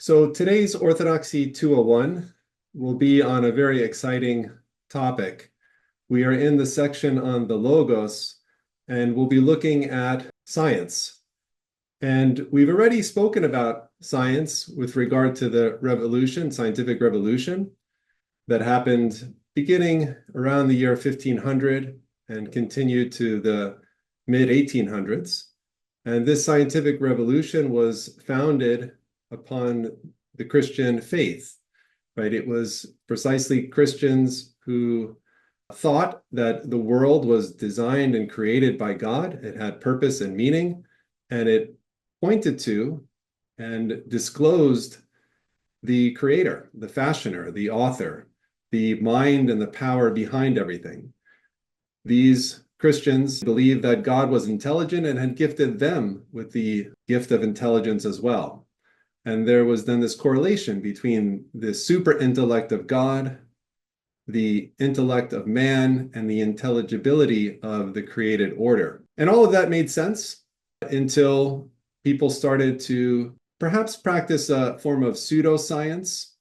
So today's Orthodoxy 201 will be on a very exciting topic. We are in the section on the Logos, and we'll be looking at science. And we've already spoken about science with regard to the revolution, scientific revolution, that happened beginning around the year 1500 and continued to the mid-1800s. And this scientific revolution was founded upon the Christian faith, right? It was precisely Christians who thought that the world was designed and created by God. It had purpose and meaning, and it pointed to and disclosed the creator, the fashioner, the author, the mind and the power behind everything. These Christians believed that God was intelligent and had gifted them with the gift of intelligence as well. And there was then this correlation between the super intellect of God, the intellect of man, and the intelligibility of the created order. And all of that made sense until people started to perhaps practice a form of pseudoscience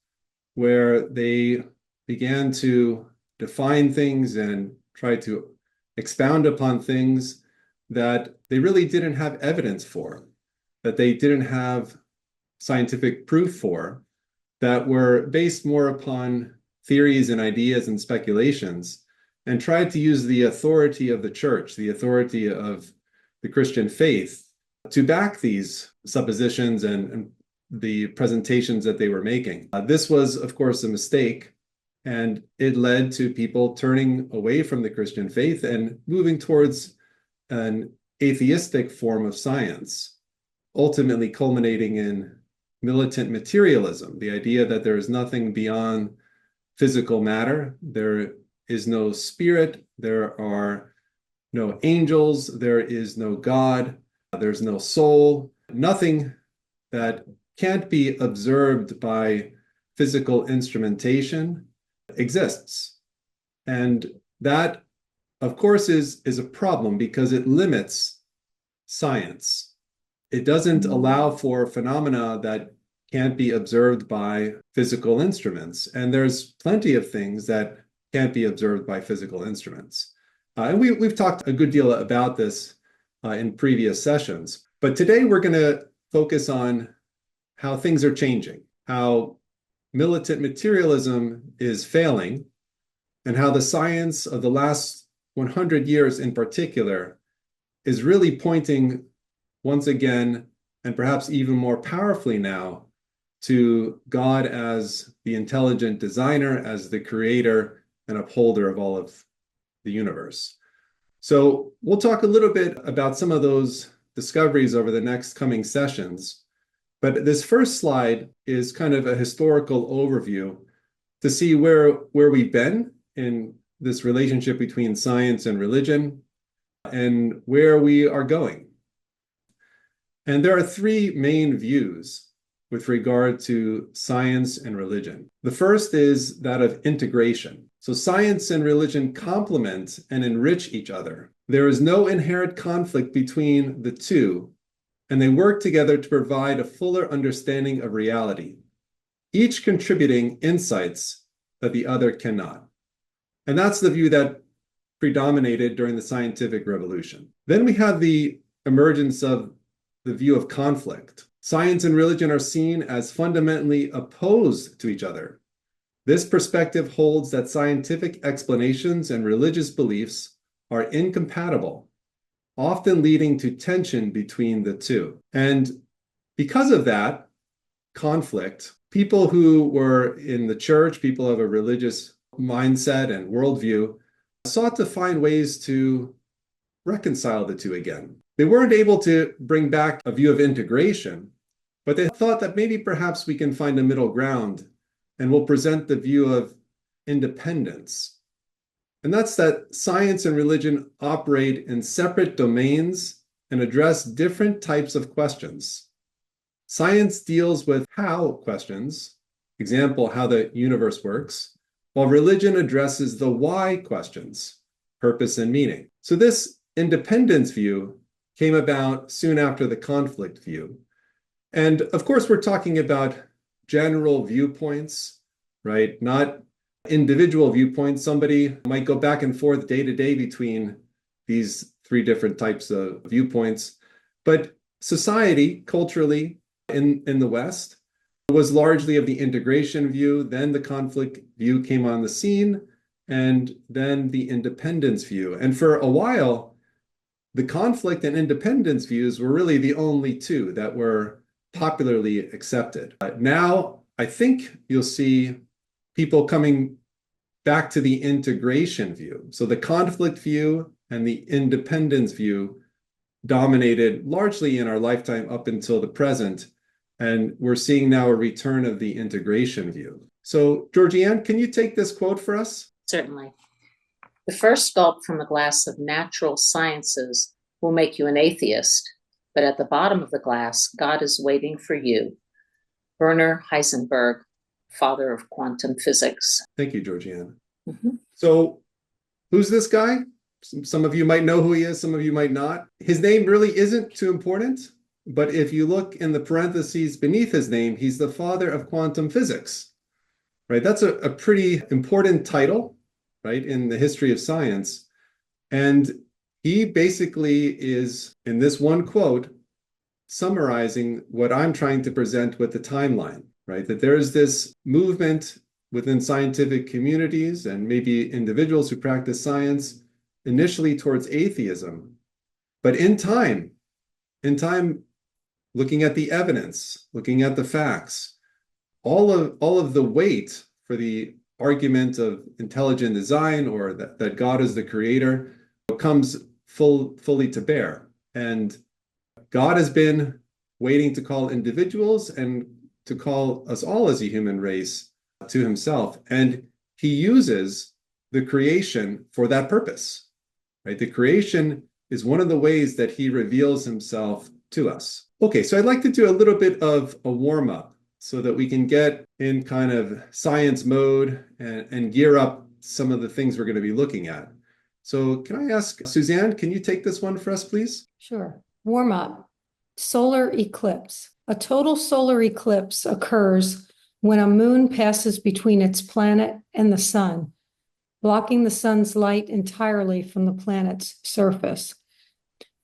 where they began to define things and try to expound upon things that they really didn't have evidence for, that they didn't have scientific proof for, that were based more upon theories and ideas and speculations, and tried to use the authority of the church, the authority of the Christian faith, to back these suppositions and the presentations that they were making. This was, of course, a mistake, and it led to people turning away from the Christian faith and moving towards an atheistic form of science, ultimately culminating in militant materialism, the idea that there is nothing beyond physical matter. There is no spirit, there are no angels, there is no God, there's no soul, nothing that can't be observed by physical instrumentation exists. And that, of course, is a problem because it limits science. It doesn't allow for phenomena that can't be observed by physical instruments. And there's plenty of things that can't be observed by physical instruments. And we've talked a good deal about this in previous sessions. But today we're going to focus on how things are changing, how militant materialism is failing, and how the science of the last 100 years in particular is really pointing once again, and perhaps even more powerfully now, to God as the intelligent designer, as the creator and upholder of all of the universe. So we'll talk a little bit about some of those discoveries over the next coming sessions. But this first slide is kind of a historical overview to see where we've been in this relationship between science and religion and where we are going. And there are three main views with regard to science and religion. The first is that of integration. So science and religion complement and enrich each other. There is no inherent conflict between the two, and they work together to provide a fuller understanding of reality, each contributing insights that the other cannot. And that's the view that predominated during the scientific revolution. Then we have the emergence of the view of conflict. Science and religion are seen as fundamentally opposed to each other. This perspective holds that scientific explanations and religious beliefs are incompatible, often leading to tension between the two. And because of that conflict, people who were in the church, people of a religious mindset and worldview, sought to find ways to reconcile the two again. They weren't able to bring back a view of integration, but they thought that maybe perhaps we can find a middle ground and we'll present the view of independence. And that's that science and religion operate in separate domains and address different types of questions. Science deals with how questions, example, how the universe works, while religion addresses the why questions, purpose and meaning. So this independence view came about soon after the conflict view. And of course, we're talking about general viewpoints, right? Not individual viewpoints. Somebody might go back and forth day to day between these three different types of viewpoints. But society, culturally, in the West, was largely of the integration view. Then the conflict view came on the scene, and then the independence view. And for a while, the conflict and independence views were really the only two that were popularly accepted. Now, I think you'll see people coming back to the integration view. So the conflict view and the independence view dominated largely in our lifetime up until the present. And we're seeing now a return of the integration view. So, Georgianne, can you take this quote for us? Certainly. The first gulp from a glass of natural sciences will make you an atheist, but at the bottom of the glass, God is waiting for you. Werner Heisenberg, father of quantum physics. Thank you, Georgianne. Mm-hmm. So, who's this guy? Some of you might know who he is, some of you might not. His name really isn't too important, but if you look in the parentheses beneath his name, he's the father of quantum physics, right? That's a pretty important title, right, in the history of science. And he basically is, in this one quote, summarizing what I'm trying to present with the timeline, right? That there is this movement within scientific communities and maybe individuals who practice science initially towards atheism, but in time, looking at the evidence, looking at the facts, all of the weight for the argument of intelligent design or that God is the creator comes fully to bear. And God has been waiting to call individuals and to call us all as a human race to himself. And he uses the creation for that purpose, right? The creation is one of the ways that he reveals himself to us. Okay, so I'd like to do a little bit of a warm-up so that we can get in kind of science mode and gear up some of the things we're going to be looking at. So can I ask, Suzanne, can you take this one for us, please? Sure. Warm up. Solar eclipse. A total solar eclipse occurs when a moon passes between its planet and the sun, blocking the sun's light entirely from the planet's surface.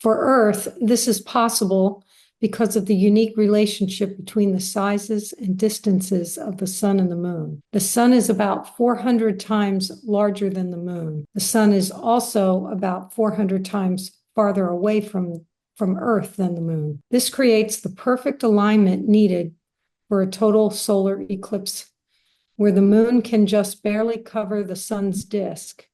For Earth, this is possible because of the unique relationship between the sizes and distances of the sun and the moon. The sun is about 400 times larger than the moon. The sun is also about 400 times farther away from Earth than the moon. This creates the perfect alignment needed for a total solar eclipse, where the moon can just barely cover the sun's disk,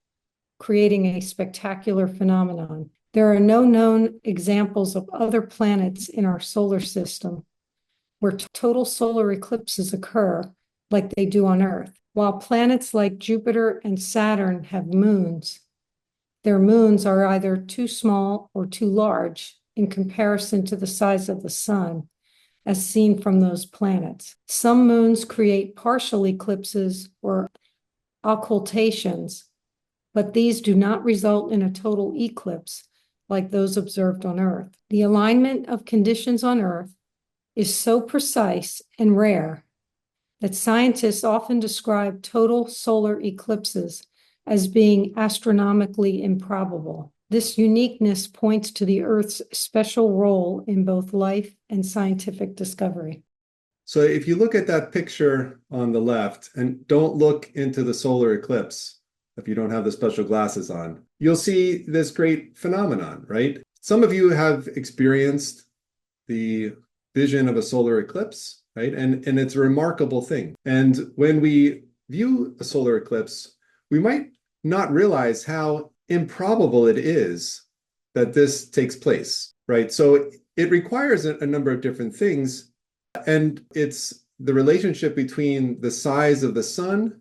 creating a spectacular phenomenon. There are no known examples of other planets in our solar system where total solar eclipses occur like they do on Earth. While planets like Jupiter and Saturn have moons, their moons are either too small or too large in comparison to the size of the sun, as seen from those planets. Some moons create partial eclipses or occultations, but these do not result in a total eclipse like those observed on Earth. The alignment of conditions on Earth is so precise and rare that scientists often describe total solar eclipses as being astronomically improbable. This uniqueness points to the Earth's special role in both life and scientific discovery. So if you look at that picture on the left, and don't look into the solar eclipse if you don't have the special glasses on, you'll see this great phenomenon, right? Some of you have experienced the vision of a solar eclipse, right? And it's a remarkable thing. And when we view a solar eclipse, we might not realize how improbable it is that this takes place, right? So it requires a number of different things, and it's the relationship between the size of the sun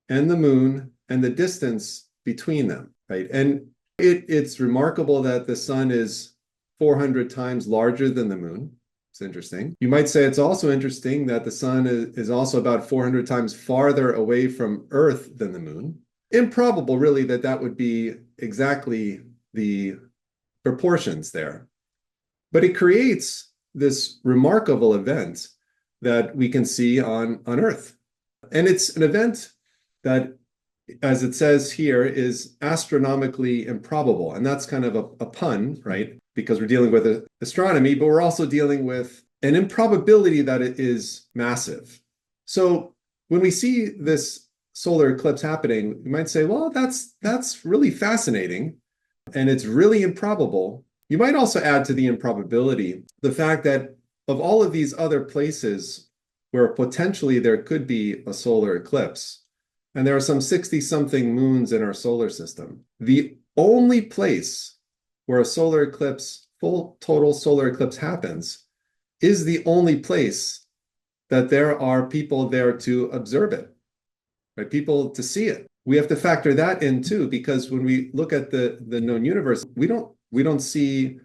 and the moon and the distance between them, right? And it's remarkable that the sun is 400 times larger than the moon. It's interesting. You might say it's also interesting that the sun is also about 400 times farther away from Earth than the moon. Improbable, really, that would be exactly the proportions there. But it creates this remarkable event that we can see on Earth. And it's an event that, as it says here, is astronomically improbable. And that's kind of a pun, right? Because we're dealing with astronomy, but we're also dealing with an improbability that it is massive. So when we see this solar eclipse happening, you might say, well, that's really fascinating and it's really improbable. You might also add to the improbability the fact that of all of these other places where potentially there could be a solar eclipse, and there are some 60-something moons in our solar system, the only place where a solar eclipse, full total solar eclipse happens, is the only place that there are people there to observe it, right? People to see it. We have to factor that in too, because when we look at the known universe, we don't see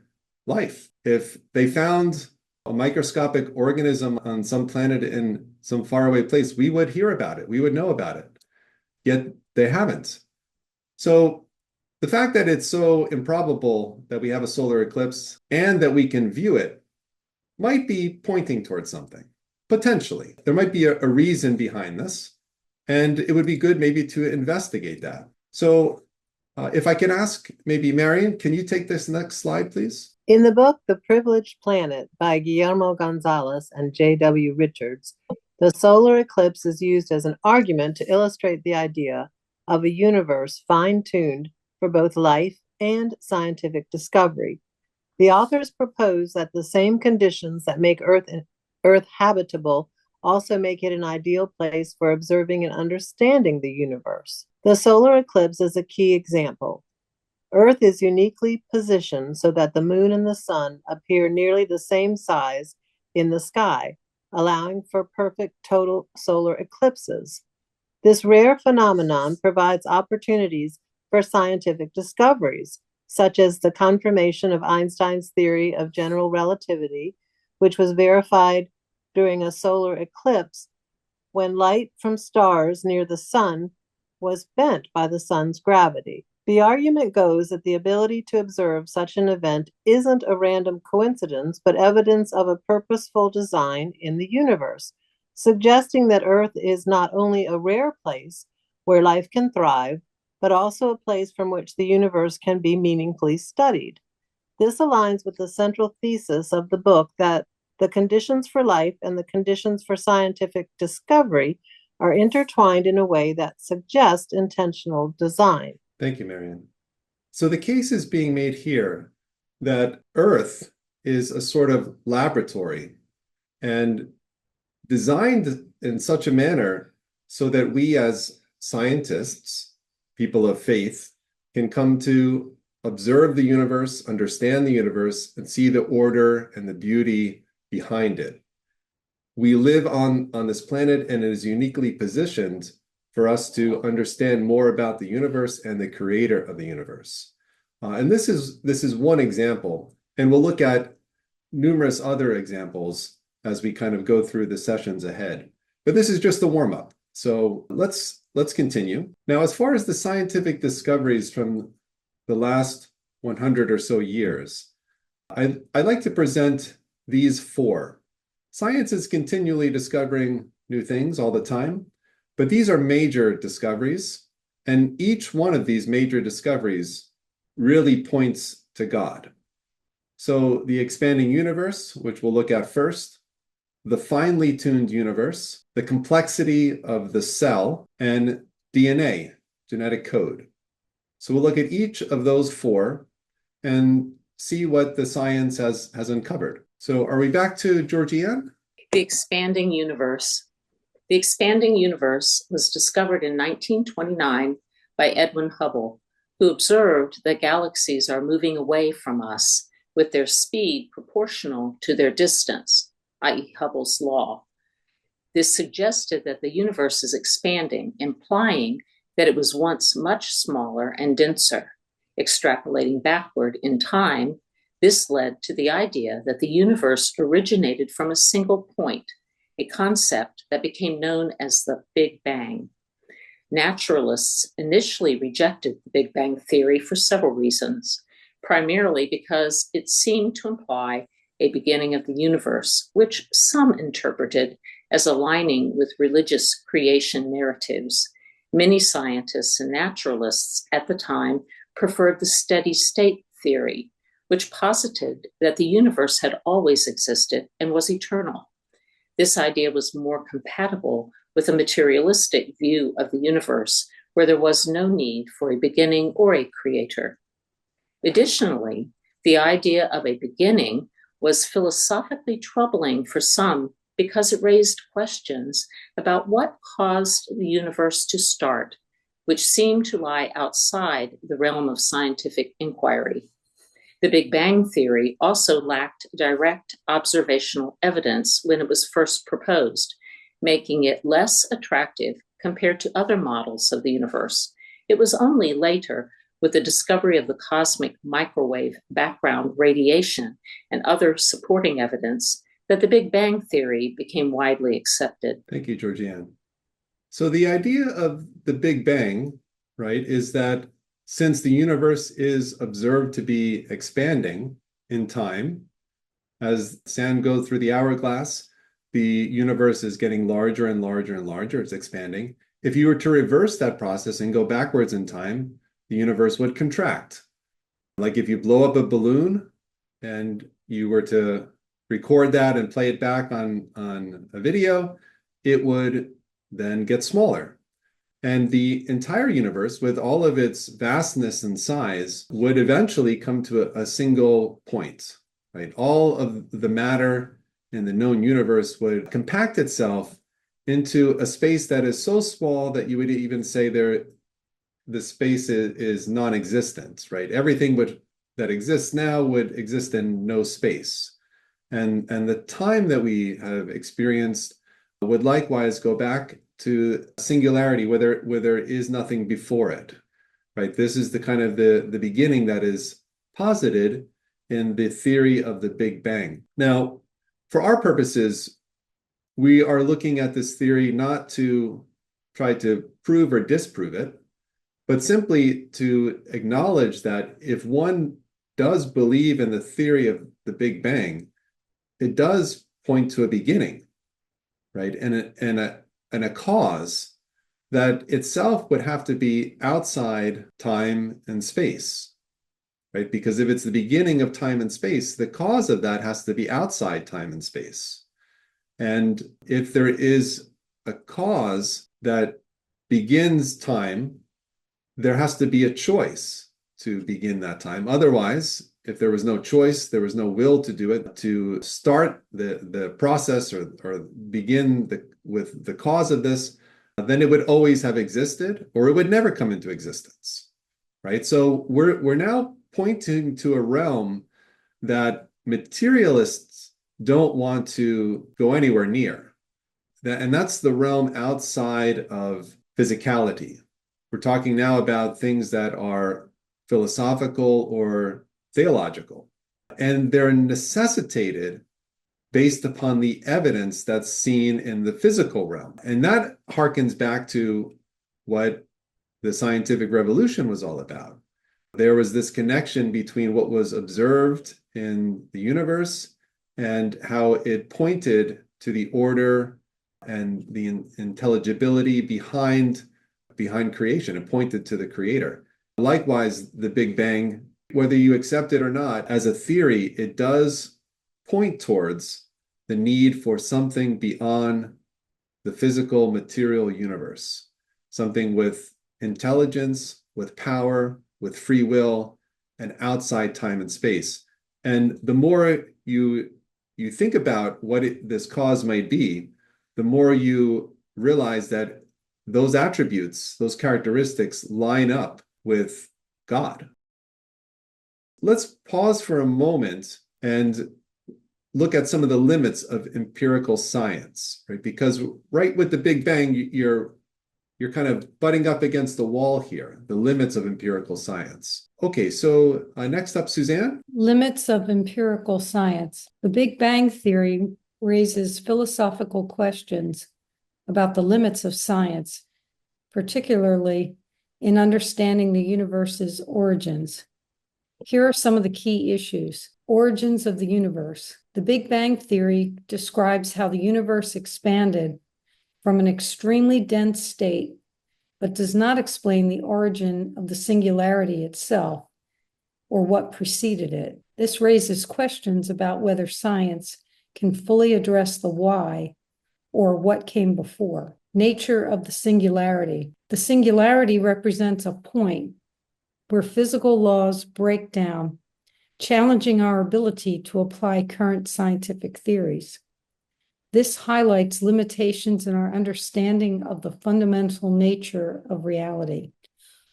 life. If they found a microscopic organism on some planet in some faraway place, we would hear about it. We would know about it. Yet they haven't. So the fact that it's so improbable that we have a solar eclipse and that we can view it might be pointing towards something, potentially. There might be a reason behind this, and it would be good maybe to investigate that. So if I can ask, maybe Marion, can you take this next slide, please? In the book, The Privileged Planet by Guillermo Gonzalez and J.W. Richards, the solar eclipse is used as an argument to illustrate the idea of a universe fine-tuned for both life and scientific discovery. The authors propose that the same conditions that make Earth habitable also make it an ideal place for observing and understanding the universe. The solar eclipse is a key example. Earth is uniquely positioned so that the moon and the sun appear nearly the same size in the sky, allowing for perfect total solar eclipses. This rare phenomenon provides opportunities for scientific discoveries, such as the confirmation of Einstein's theory of general relativity, which was verified during a solar eclipse when light from stars near the sun was bent by the sun's gravity. The argument goes that the ability to observe such an event isn't a random coincidence, but evidence of a purposeful design in the universe, suggesting that Earth is not only a rare place where life can thrive, but also a place from which the universe can be meaningfully studied. This aligns with the central thesis of the book that the conditions for life and the conditions for scientific discovery are intertwined in a way that suggests intentional design. Thank you, Marion. So the case is being made here that Earth is a sort of laboratory and designed in such a manner so that we as scientists, people of faith, can come to observe the universe, understand the universe, and see the order and the beauty behind it. We live on this planet, and it is uniquely positioned for us to understand more about the universe and the creator of the universe. And this is one example, and we'll look at numerous other examples as we kind of go through the sessions ahead. But this is just the warm-up. So let's continue. Now, as far as the scientific discoveries from the last 100 or so years, I'd like to present these four. Science is continually discovering new things all the time, but these are major discoveries, and each one of these major discoveries really points to God. So the expanding universe, which we'll look at first, the finely tuned universe, the complexity of the cell, and DNA, genetic code. So we'll look at each of those four and see what the science has uncovered. So are we back to Georgianne? The expanding universe. The expanding universe was discovered in 1929 by Edwin Hubble, who observed that galaxies are moving away from us with their speed proportional to their distance, i.e. Hubble's law. This suggested that the universe is expanding, implying that it was once much smaller and denser. Extrapolating backward in time, this led to the idea that the universe originated from a single point, a concept that became known as the Big Bang. Naturalists initially rejected the Big Bang theory for several reasons, primarily because it seemed to imply a beginning of the universe, which some interpreted as aligning with religious creation narratives. Many scientists and naturalists at the time preferred the steady state theory, which posited that the universe had always existed and was eternal. This idea was more compatible with a materialistic view of the universe, where there was no need for a beginning or a creator. Additionally, the idea of a beginning was philosophically troubling for some because it raised questions about what caused the universe to start, which seemed to lie outside the realm of scientific inquiry. The Big Bang Theory also lacked direct observational evidence when it was first proposed, making it less attractive compared to other models of the universe. It was only later, with the discovery of the cosmic microwave background radiation and other supporting evidence, that the Big Bang Theory became widely accepted. Thank you, Georgianne. So the idea of the Big Bang, right, is that since the universe is observed to be expanding in time, as sand goes through the hourglass, the universe is getting larger and larger and larger, it's expanding. If you were to reverse that process and go backwards in time, the universe would contract. Like if you blow up a balloon and you were to record that and play it back on a video, it would then get smaller. And the entire universe, with all of its vastness and size, would eventually come to a single point, right? All of the matter in the known universe would compact itself into a space that is so small that you would even say the space is non-existent, right? Everything that exists now would exist in no space. And the time that we have experienced would likewise go back to singularity, where there is nothing before it, right? This is the kind of the beginning that is posited in the theory of the Big Bang. Now, for our purposes, we are looking at this theory not to try to prove or disprove it, but simply to acknowledge that if one does believe in the theory of the Big Bang, it does point to a beginning, right? And a cause that itself would have to be outside time and space, right? Because if it's the beginning of time and space, the cause of that has to be outside time and space. And if there is a cause that begins time, there has to be a choice to begin that time. Otherwise, if there was no choice, there was no will to do it, to start the process or begin with the cause of this, then it would always have existed, or it would never come into existence, right? So we're now pointing to a realm that materialists don't want to go anywhere near. And that's the realm outside of physicality. We're talking now about things that are philosophical or theological, and they're necessitated based upon the evidence that's seen in the physical realm. And that harkens back to what the scientific revolution was all about. There was this connection between what was observed in the universe and how it pointed to the order and the intelligibility behind creation. It pointed to the creator. Likewise, the Big Bang, whether you accept it or not, as a theory, it does point towards the need for something beyond the physical material universe, something with intelligence, with power, with free will, and outside time and space. And the more you think about what this cause might be, the more you realize that those attributes, those characteristics line up with God. Let's pause for a moment and look at some of the limits of empirical science, right? Because right with the Big Bang, you're kind of butting up against the wall here, the limits of empirical science. Okay, so next up, Suzanne. Limits of empirical science. The Big Bang Theory raises philosophical questions about the limits of science, particularly in understanding the universe's origins. Here are some of the key issues. Origins of the universe. The Big Bang Theory describes how the universe expanded from an extremely dense state, but does not explain the origin of the singularity itself or what preceded it. This raises questions about whether science can fully address the why or what came before. Nature of the singularity. The singularity represents a point where physical laws break down, challenging our ability to apply current scientific theories. This highlights limitations in our understanding of the fundamental nature of reality.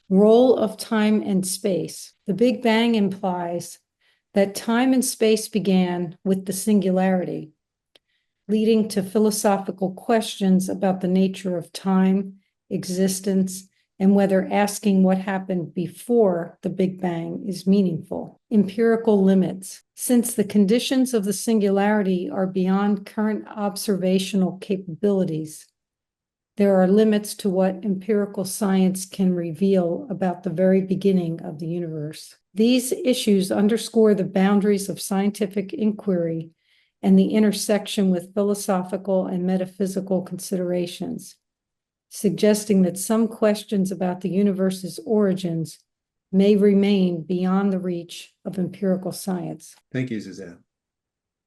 Role of time and space. The Big Bang implies that time and space began with the singularity, leading to philosophical questions about the nature of time, existence, and whether asking what happened before the Big Bang is meaningful. Empirical limits. Since the conditions of the singularity are beyond current observational capabilities, there are limits to what empirical science can reveal about the very beginning of the universe. These issues underscore the boundaries of scientific inquiry and the intersection with philosophical and metaphysical considerations, suggesting that some questions about the universe's origins may remain beyond the reach of empirical science. Thank you, Suzanne.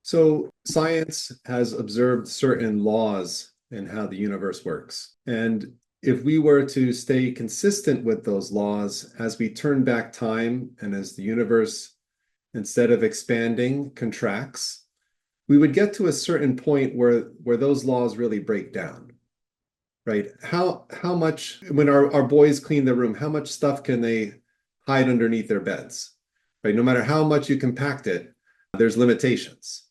So science has observed certain laws in how the universe works. And if we were to stay consistent with those laws as we turn back time and as the universe, instead of expanding, contracts, we would get to a certain point where those laws really break down, right? How much, when our boys clean their room, how much stuff can they hide underneath their beds, right? No matter how much you compact it, there's limitations.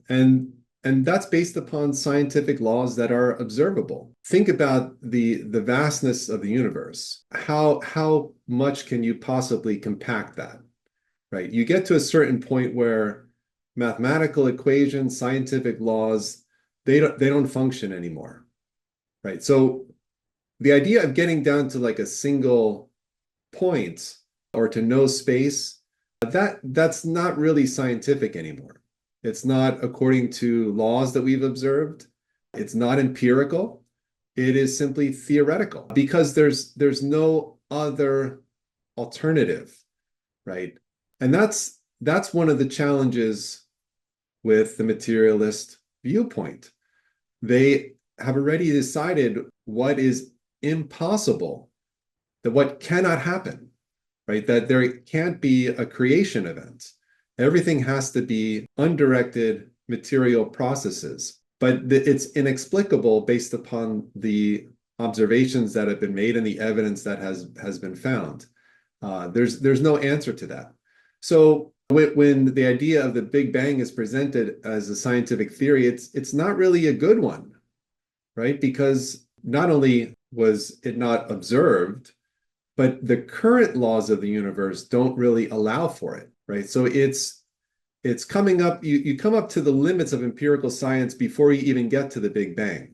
And that's based upon scientific laws that are observable. Think about the vastness of the universe. How much can you possibly compact that, right? You get to a certain point where mathematical equations, scientific laws, they don't function anymore, right? So the idea of getting down to like a single point or to no space, that's not really scientific anymore. It's not according to laws that we've observed. It's not empirical. It is simply theoretical because there's no other alternative, right? And that's one of the challenges with the materialist viewpoint. They have already decided what is impossible, that what cannot happen, right? That there can't be a creation event. Everything has to be undirected material processes, but it's inexplicable based upon the observations that have been made and the evidence that has been found. There's no answer to that. So when the idea of the Big Bang is presented as a scientific theory, it's not really a good one, right? Because not only was it not observed, but the current laws of the universe don't really allow for it, right? So it's coming up, you come up to the limits of empirical science before you even get to the Big Bang.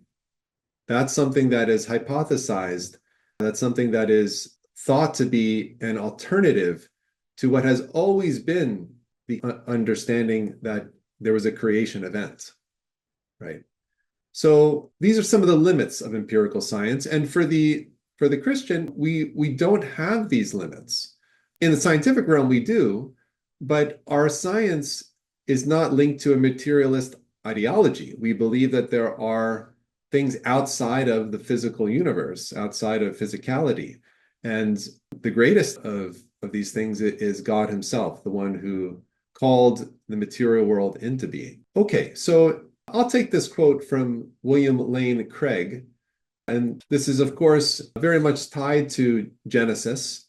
That's something that is hypothesized. That's something that is thought to be an alternative to what has always been the understanding that there was a creation event, right? So these are some of the limits of empirical science. And for the Christian, we don't have these limits. In the scientific realm, we do, but our science is not linked to a materialist ideology. We believe that there are things outside of the physical universe, outside of physicality. And the greatest of these things is God himself, the one who called the material world into being. Okay, so I'll take this quote from William Lane Craig. And this is, of course, very much tied to Genesis,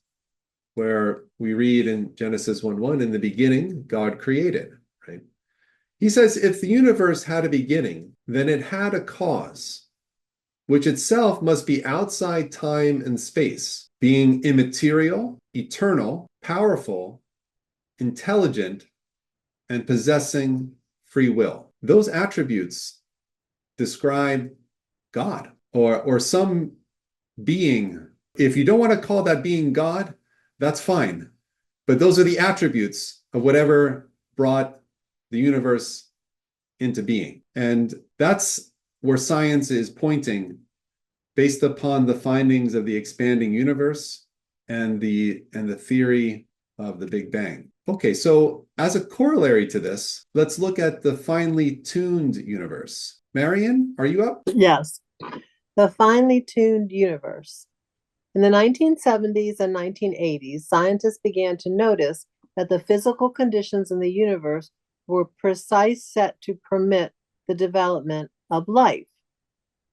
where we read in Genesis 1:1, in the beginning, God created, right? He says, if the universe had a beginning, then it had a cause, which itself must be outside time and space, being immaterial, eternal, powerful, intelligent, and possessing free will. Those attributes describe God or some being. If you don't want to call that being God, that's fine. But those are the attributes of whatever brought the universe into being. And that's where science is pointing based upon the findings of the expanding universe and the theory of the Big Bang. Okay, so as a corollary to this, let's look at the finely tuned universe. Marion, are you up? Yes. The finely tuned universe. In the 1970s and 1980s, scientists began to notice that the physical conditions in the universe were precise set to permit the development of life.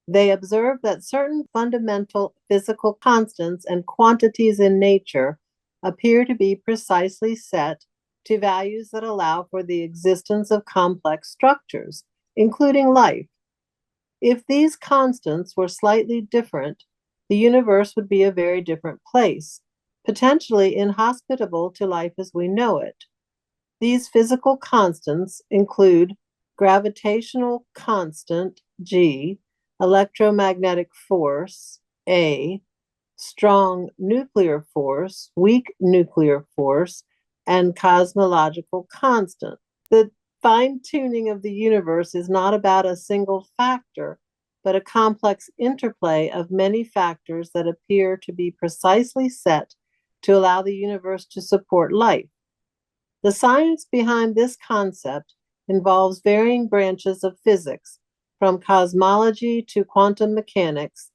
They observed that certain fundamental physical constants and quantities in nature appear to be precisely set to values that allow for the existence of complex structures, including life. If these constants were slightly different, the universe would be a very different place, potentially inhospitable to life as we know it. These physical constants include gravitational constant, G, electromagnetic force, A, strong nuclear force, weak nuclear force, and cosmological constant. The fine-tuning of the universe is not about a single factor, but a complex interplay of many factors that appear to be precisely set to allow the universe to support life. The science behind this concept involves varying branches of physics, from cosmology to quantum mechanics,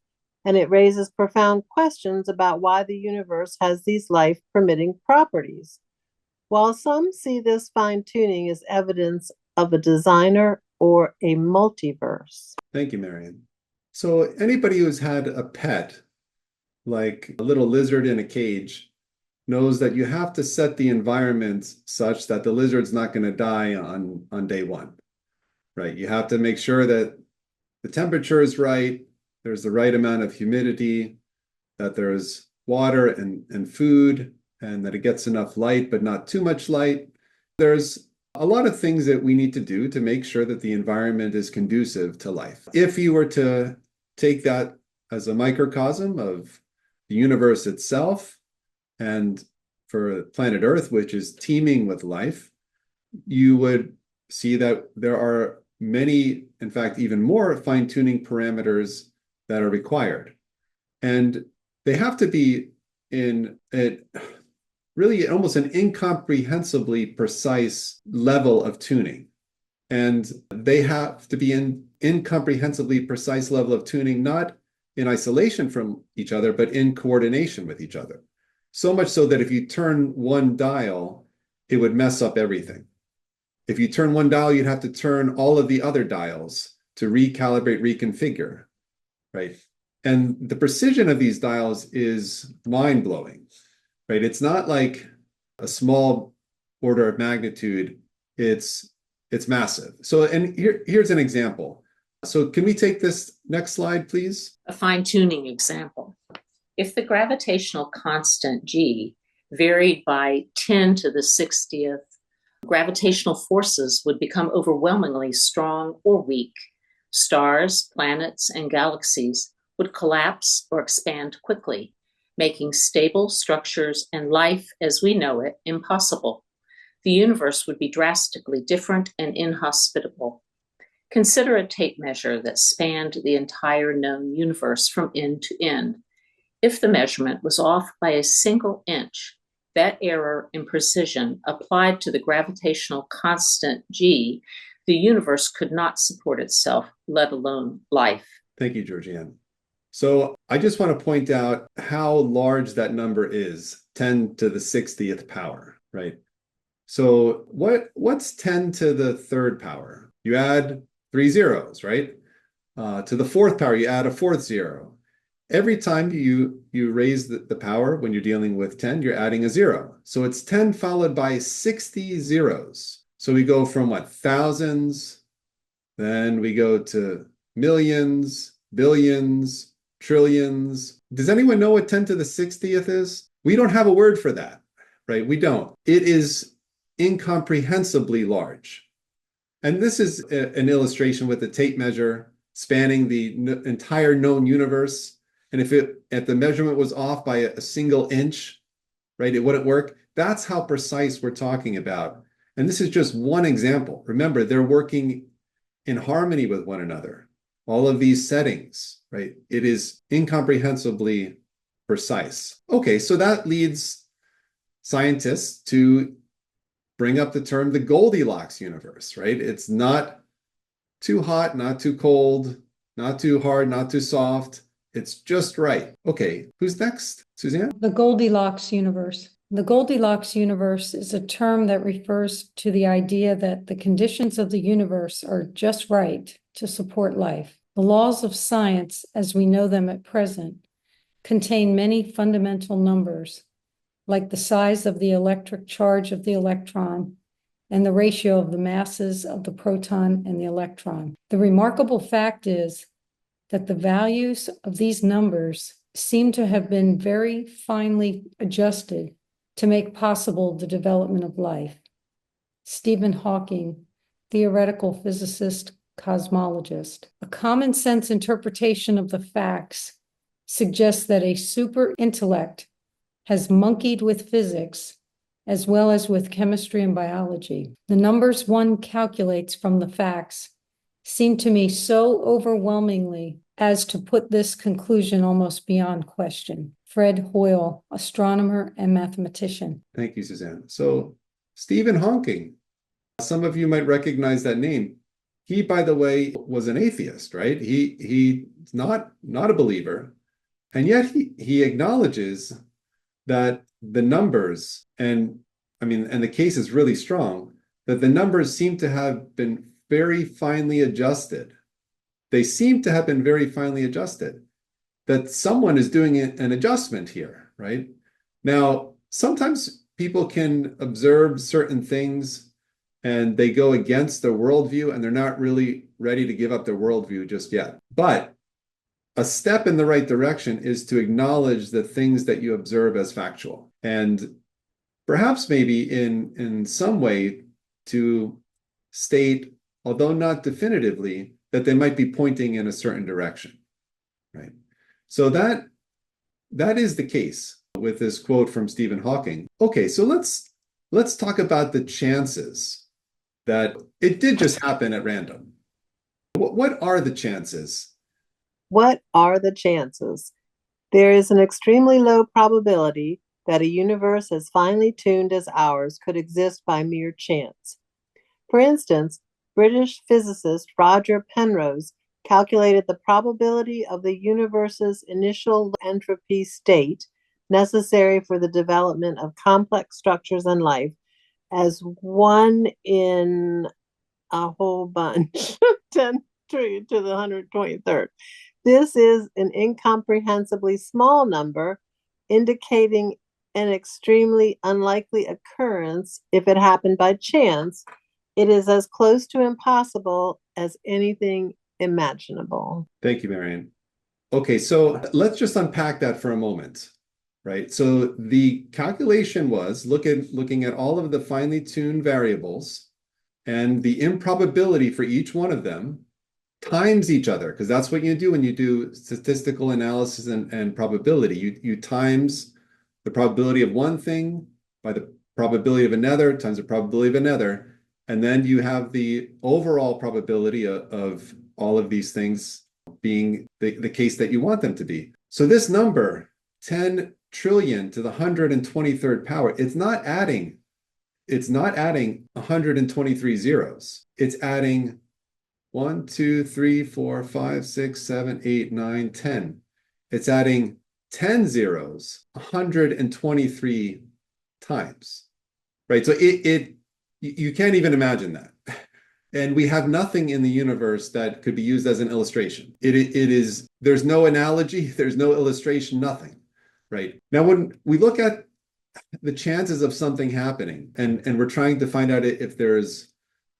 and it raises profound questions about why the universe has these life-permitting properties. While some see this fine-tuning as evidence of a designer or a multiverse. Thank you, Marion. So anybody who's had a pet, like a little lizard in a cage, knows that you have to set the environment such that the lizard's not going to die on day one, right? You have to make sure that the temperature is right, there's the right amount of humidity, that there's water and food, and that it gets enough light, but not too much light. There's a lot of things that we need to do to make sure that the environment is conducive to life. If you were to take that as a microcosm of the universe itself, and for planet Earth, which is teeming with life, you would see that there are many, in fact, even more fine-tuning parameters that are required. And they have to be in really almost an incomprehensibly precise level of tuning. And they have to be in incomprehensibly precise level of tuning, not in isolation from each other, but in coordination with each other. So much so that if you turn one dial, it would mess up everything. If you turn one dial, you'd have to turn all of the other dials to recalibrate, reconfigure, right? And the precision of these dials is mind-blowing, right? It's not like a small order of magnitude. It's massive. So, and here's an example. So can we take this next slide, please? A fine-tuning example. If the gravitational constant G varied by 10 to the 60th, gravitational forces would become overwhelmingly strong or weak. Stars, planets, and galaxies would collapse or expand quickly, making stable structures and life as we know it impossible. The universe would be drastically different and inhospitable. Consider a tape measure that spanned the entire known universe from end to end. If the measurement was off by a single inch, that error in precision applied to the gravitational constant G, the universe could not support itself, let alone life. Thank you, Georgianne. So I just want to point out how large that number is, 10 to the 60th power, right? So what's 10 to the third power? You add 3 zeros, right? To the fourth power, you add a fourth zero. Every time you raise the power when you're dealing with 10, you're adding a zero. So it's 10 followed by 60 zeros. So we go from what? Thousands, then we go to millions, billions, trillions. Does anyone know what 10 to the 60th is? We don't have a word for that, right? We don't. It is incomprehensibly large. And this is an illustration with a tape measure spanning the entire known universe. And if the measurement was off by a single inch, right, it wouldn't work. That's how precise we're talking about. And this is just one example. Remember, they're working in harmony with one another. All of these settings, right? It is incomprehensibly precise. Okay, so that leads scientists to bring up the term the Goldilocks universe, right? It's not too hot, not too cold, not too hard, not too soft. It's just right. Okay, who's next? Suzanne? The Goldilocks universe. The Goldilocks universe is a term that refers to the idea that the conditions of the universe are just right to support life. The laws of science, as we know them at present, contain many fundamental numbers, like the size of the electric charge of the electron and the ratio of the masses of the proton and the electron. The remarkable fact is that the values of these numbers seem to have been very finely adjusted to make possible the development of life. Stephen Hawking, theoretical physicist, cosmologist. A common sense interpretation of the facts suggests that a super intellect has monkeyed with physics as well as with chemistry and biology. The numbers one calculates from the facts seem to me so overwhelmingly as to put this conclusion almost beyond question. Fred Hoyle, astronomer and mathematician. Thank you, Suzanne. So Stephen Hawking, some of you might recognize that name. He, by the way, was an atheist, right? He's not a believer, and yet he acknowledges that the numbers, and the case is really strong, that the numbers seem to have been very finely adjusted. They seem to have been very finely adjusted, that someone is doing an adjustment here, right? Now, sometimes people can observe certain things and they go against their worldview and they're not really ready to give up their worldview just yet. But a step in the right direction is to acknowledge the things that you observe as factual, and perhaps maybe in some way to state, although not definitively, that they might be pointing in a certain direction, right? So that is the case with this quote from Stephen Hawking. Okay, so let's talk about the chances that it did just happen at random. What are the chances? What are the chances? There is an extremely low probability that a universe as finely tuned as ours could exist by mere chance. For instance, British physicist Roger Penrose calculated the probability of the universe's initial entropy state necessary for the development of complex structures and life as 1 in a whole bunch, 10 trillion to the 123rd. This is an incomprehensibly small number, indicating an extremely unlikely occurrence if it happened by chance. It is as close to impossible as anything imaginable. Thank you, Marianne. Okay, so let's just unpack that for a moment, right? So the calculation was looking at all of the finely tuned variables and the improbability for each one of them times each other, because that's what you do when you do statistical analysis and probability. You times the probability of one thing by the probability of another times the probability of another, and then you have the overall probability of all of these things being the case that you want them to be. So this number, 10 trillion to the 123rd power, it's not adding 123 zeros. It's adding 1, 2, 3, 4, 5, 6, 7, 8, 9, 10. It's adding 10 zeros 123 times, right? So you can't even imagine that. And we have nothing in the universe that could be used as an illustration. There's no analogy, there's no illustration, nothing, right? Now, when we look at the chances of something happening and we're trying to find out if there's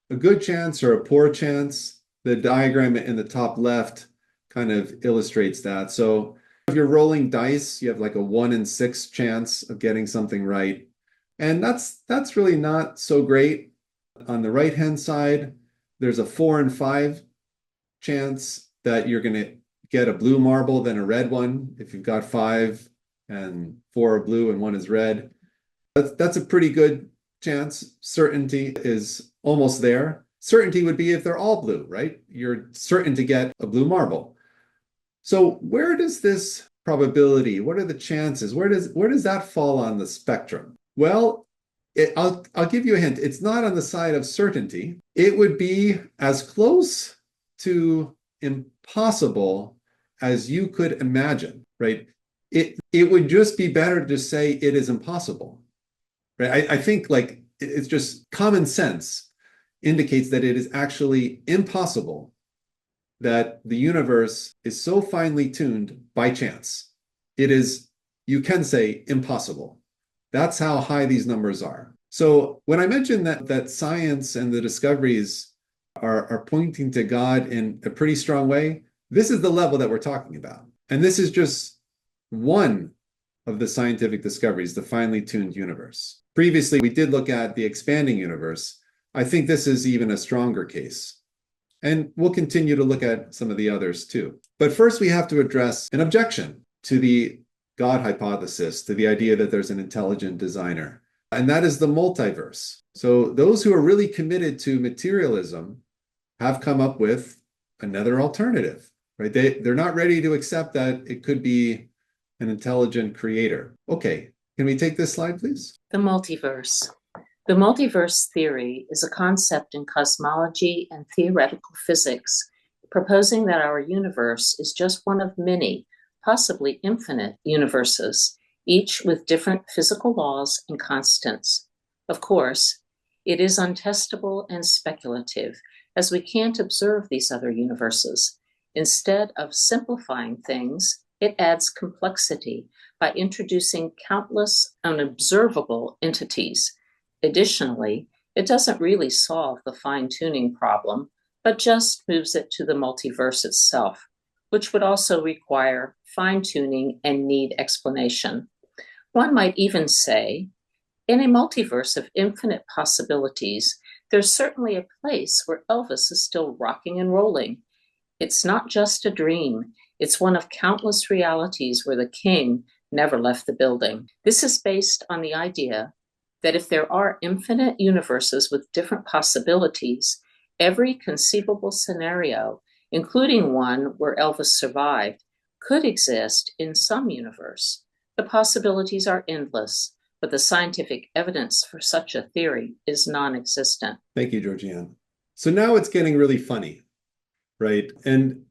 a good chance or a poor chance, the diagram in the top left kind of illustrates that. So if you're rolling dice, you have like a 1 in 6 chance of getting something right. And that's really not so great. On the right-hand side, there's a 4 in 5 chance that you're going to get a blue marble than a red one. If you've got 5 and 4 are blue and 1 is red, that's a pretty good chance. Certainty is almost there. Certainty would be if they're all blue, right? You're certain to get a blue marble. So where does this probability, what are the chances? Where does that fall on the spectrum? Well, I'll give you a hint. It's not on the side of certainty. It would be as close to impossible as you could imagine, right? It would just be better to say it is impossible, right? I think like it's just common sense indicates that it is actually impossible that the universe is so finely tuned by chance. It is, you can say, impossible. That's how high these numbers are. So when I mentioned that science and the discoveries are pointing to God in a pretty strong way, this is the level that we're talking about. And this is just one of the scientific discoveries, the finely tuned universe. Previously, we did look at the expanding universe. I think this is even a stronger case. And we'll continue to look at some of the others too. But first, we have to address an objection to the God hypothesis, to the idea that there's an intelligent designer. And that is the multiverse. So those who are really committed to materialism have come up with another alternative, right? They're not ready to accept that it could be an intelligent creator. Okay, can we take this slide, please? The multiverse. The multiverse theory is a concept in cosmology and theoretical physics, proposing that our universe is just one of many, possibly infinite universes, each with different physical laws and constants. Of course, it is untestable and speculative, as we can't observe these other universes. Instead of simplifying things, it adds complexity by introducing countless unobservable entities. Additionally, it doesn't really solve the fine-tuning problem, but just moves it to the multiverse itself, which would also require fine-tuning and need explanation. One might even say, in a multiverse of infinite possibilities, there's certainly a place where Elvis is still rocking and rolling. It's not just a dream. It's one of countless realities where the king never left the building. This is based on the idea that if there are infinite universes with different possibilities, every conceivable scenario, including one where Elvis survived, could exist in some universe. The possibilities are endless, but the scientific evidence for such a theory is non-existent. Thank you, Georgianne. So now it's getting really funny, right? And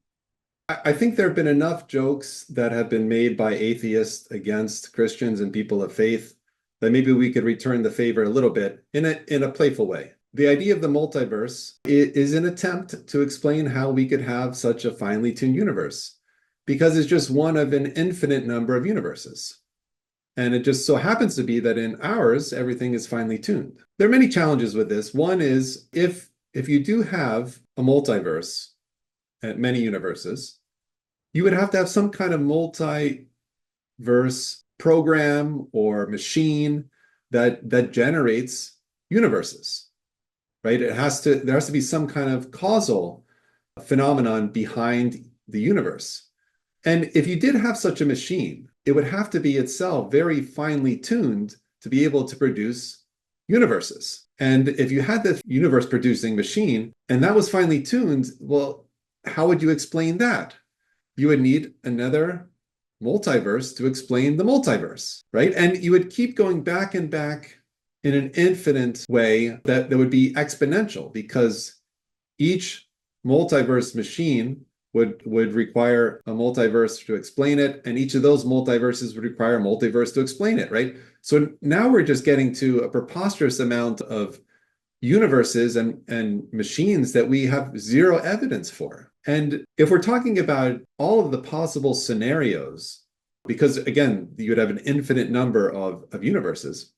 I think there have been enough jokes that have been made by atheists against Christians and people of faith that maybe we could return the favor a little bit in a playful way. The idea of the multiverse is an attempt to explain how we could have such a finely tuned universe, because it's just one of an infinite number of universes. And it just so happens to be that in ours, everything is finely tuned. There are many challenges with this. One is if you do have a multiverse at many universes, you would have to have some kind of multiverse program or machine that generates universes, right? There has to be some kind of causal phenomenon behind the universe. And if you did have such a machine, it would have to be itself very finely tuned to be able to produce universes. And if you had this universe producing machine and that was finely tuned, well, how would you explain that? You would need another multiverse to explain the multiverse, right? And you would keep going back and back in an infinite way that would be exponential, because each multiverse machine would require a multiverse to explain it, and each of those multiverses would require a multiverse to explain it, right? So now we're just getting to a preposterous amount of universes and machines that we have zero evidence for. And if we're talking about all of the possible scenarios, because again, you would have an infinite number of universes.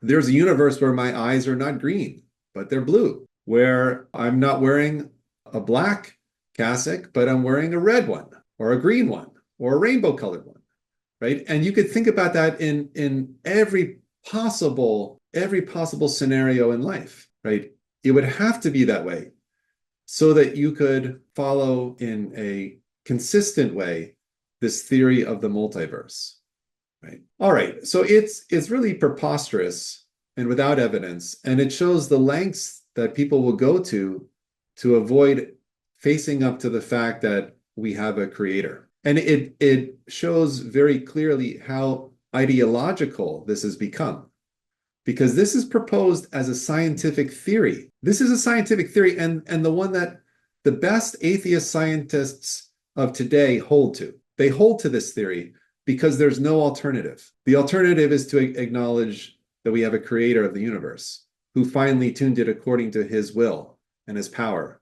There's a universe where my eyes are not green, but they're blue, where I'm not wearing a black cassock, but I'm wearing a red one, or a green one, or a rainbow colored one, right? And you could think about that in every possible scenario in life, right? It would have to be that way so that you could follow in a consistent way this theory of the multiverse, right? All right, so it's really preposterous and without evidence. And it shows the lengths that people will go to avoid facing up to the fact that we have a creator. And it shows very clearly how ideological this has become, because this is proposed as a scientific theory. This is a scientific theory, and the one that the best atheist scientists of today hold to. They hold to this theory because there's no alternative. The alternative is to acknowledge that we have a creator of the universe who finally tuned it according to his will and his power.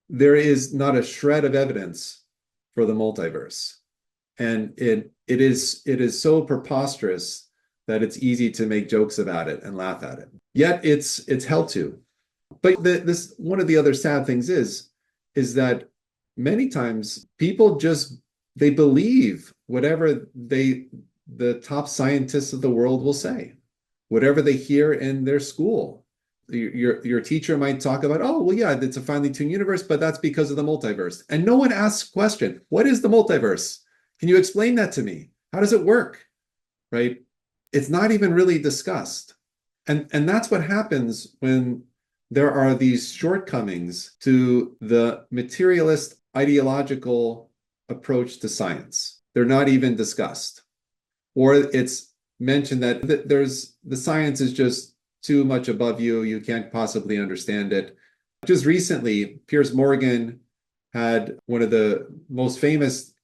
There is not a shred of evidence for the multiverse. And it is so preposterous that it's easy to make jokes about it and laugh at it. Yet it's held to. But this one of the other sad things is that many times people they believe whatever the top scientists of the world will say, whatever they hear in their school. Your teacher might talk about, oh, well, yeah, it's a finely tuned universe, but that's because of the multiverse. And no one asks the question, what is the multiverse? Can you explain that to me? How does it work? Right? It's not even really discussed. And that's what happens when there are these shortcomings to the materialist ideological approach to science. They're not even discussed. Or it's mentioned that there's the science is just too much above you. You can't possibly understand it. Just recently, Piers Morgan had one of the most famous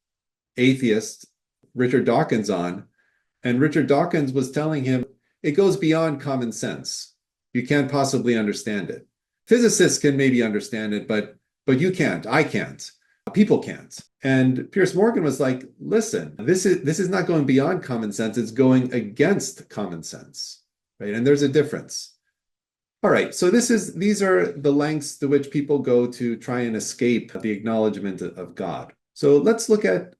atheists, Richard Dawkins, on, and Richard Dawkins was telling him it goes beyond common sense. You can't possibly understand it. Physicists can maybe understand it, but you can't. I can't. People can't. And Piers Morgan was like, listen, this is not going beyond common sense. It's going against common sense, right? And there's a difference. All right, so these are the lengths to which people go to try and escape the acknowledgement of God. So let's look at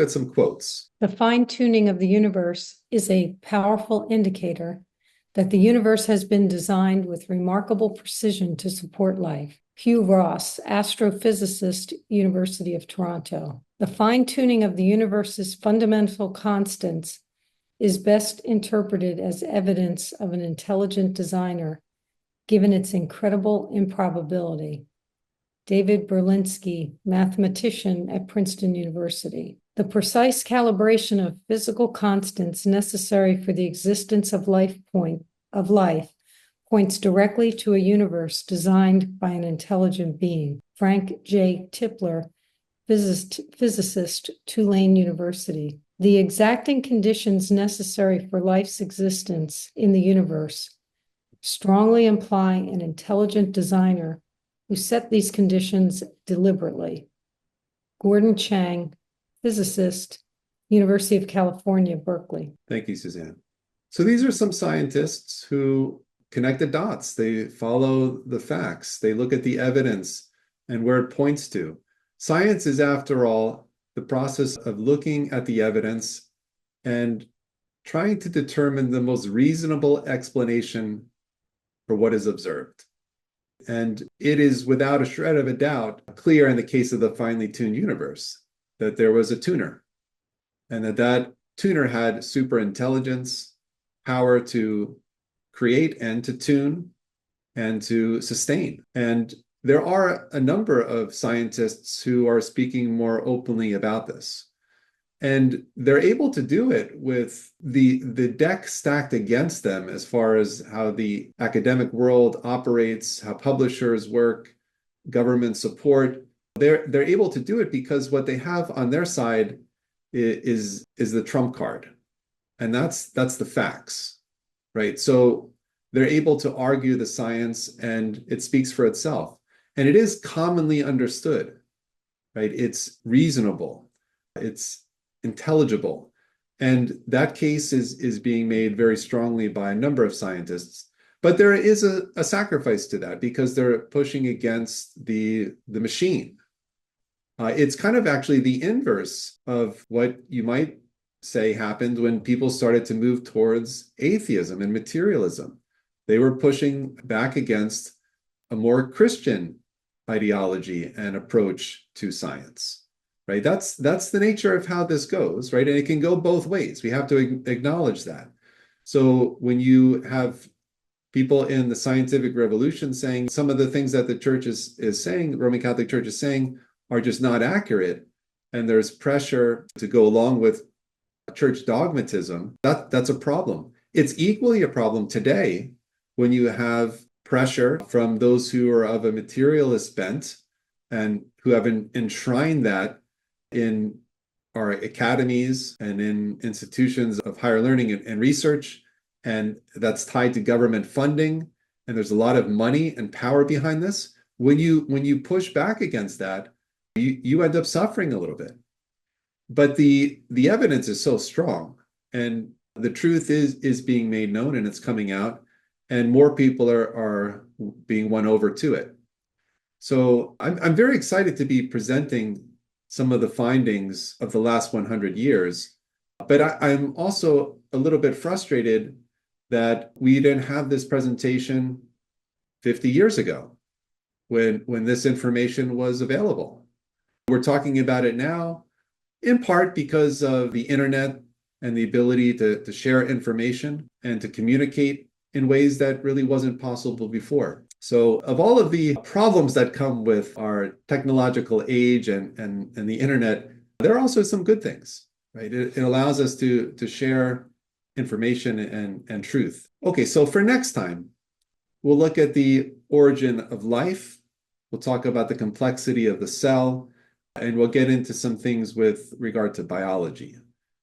some quotes. The fine-tuning of the universe is a powerful indicator that the universe has been designed with remarkable precision to support life. Hugh Ross, astrophysicist, University of Toronto. The fine-tuning of the universe's fundamental constants is best interpreted as evidence of an intelligent designer, given its incredible improbability. David Berlinski, mathematician at Princeton University. The precise calibration of physical constants necessary for the existence of life points directly to a universe designed by an intelligent being. Frank J. Tipler, physicist, Tulane University. The exacting conditions necessary for life's existence in the universe strongly imply an intelligent designer who set these conditions deliberately. Gordon Chang, physicist, University of California, Berkeley. Thank you, Suzanne. So these are some scientists who connect the dots. They follow the facts. They look at the evidence and where it points to. Science is, after all, the process of looking at the evidence and trying to determine the most reasonable explanation for what is observed. And it is without a shred of a doubt clear in the case of the finely tuned universe that there was a tuner, and that tuner had super intelligence, power to create and to tune and to sustain. And there are a number of scientists who are speaking more openly about this. And they're able to do it with the deck stacked against them as far as how the academic world operates, how publishers work, government support. They're able to do it because what they have on their side is the trump card. And that's the facts, right? So they're able to argue the science and it speaks for itself. And it is commonly understood, right? It's reasonable. It's intelligible. And that case is being made very strongly by a number of scientists. But there is a sacrifice to that because they're pushing against the machine. It's kind of actually the inverse of what you might say happened when people started to move towards atheism and materialism. They were pushing back against a more Christian ideology and approach to science. Right? That's the nature of how this goes, right? And it can go both ways. We have to acknowledge that. So when you have people in the scientific revolution saying some of the things that the church is saying, the Roman Catholic Church is saying, are just not accurate. And there's pressure to go along with church dogmatism. That's a problem. It's equally a problem today when you have pressure from those who are of a materialist bent and who have enshrined that in our academies and in institutions of higher learning and research. And that's tied to government funding. And there's a lot of money and power behind this. When you push back against that, you end up suffering a little bit. But the evidence is so strong, and the truth is being made known, and it's coming out, and more people are being won over to it. So I'm very excited to be presenting some of the findings of the last 100 years. But I'm also a little bit frustrated that we didn't have this presentation 50 years ago when this information was available. We're talking about it now, in part because of the internet and the ability to share information and to communicate in ways that really wasn't possible before. So of all of the problems that come with our technological age and the internet, there are also some good things, right? It allows us to share information and truth. Okay, so for next time, we'll look at the origin of life. We'll talk about the complexity of the cell, and we'll get into some things with regard to biology.